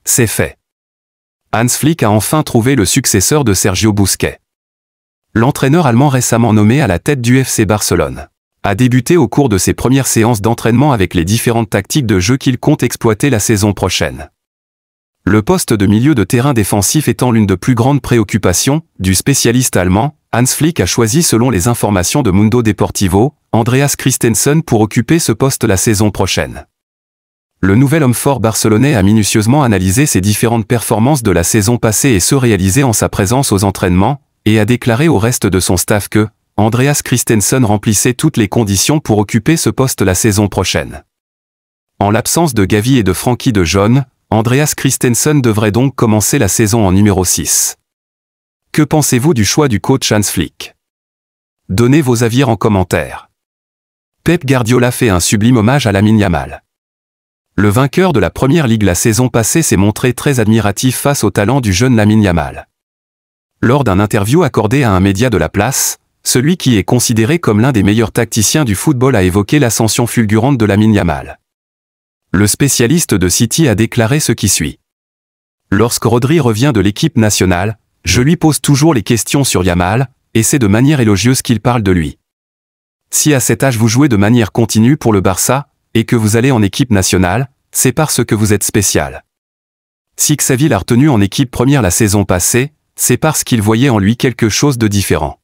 C'est fait. Hans Flick a enfin trouvé le successeur de Sergio Busquets. L'entraîneur allemand récemment nommé à la tête du FC Barcelone a débuté au cours de ses premières séances d'entraînement avec les différentes tactiques de jeu qu'il compte exploiter la saison prochaine. Le poste de milieu de terrain défensif étant l'une des plus grandes préoccupations du spécialiste allemand, Hans Flick a choisi, selon les informations de Mundo Deportivo, Andreas Christensen pour occuper ce poste la saison prochaine. Le nouvel homme fort barcelonais a minutieusement analysé ses différentes performances de la saison passée et ceux réalisés en sa présence aux entraînements, et a déclaré au reste de son staff que Andreas Christensen remplissait toutes les conditions pour occuper ce poste la saison prochaine. En l'absence de Gavi et de Frenkie de Jong, Andreas Christensen devrait donc commencer la saison en numéro 6. Que pensez-vous du choix du coach Hans Flick? Donnez vos avis en commentaire. Pep Guardiola fait un sublime hommage à Lamine Yamal. Le vainqueur de la Première Ligue la saison passée s'est montré très admiratif face au talent du jeune Lamine Yamal. Lors d'un interview accordé à un média de la place, celui qui est considéré comme l'un des meilleurs tacticiens du football a évoqué l'ascension fulgurante de Lamine Yamal. Le spécialiste de City a déclaré ce qui suit. Lorsque Rodri revient de l'équipe nationale, je lui pose toujours les questions sur Yamal, et c'est de manière élogieuse qu'il parle de lui. Si à cet âge vous jouez de manière continue pour le Barça, et que vous allez en équipe nationale, c'est parce que vous êtes spécial. Si Xavi l'a retenu en équipe première la saison passée, c'est parce qu'il voyait en lui quelque chose de différent.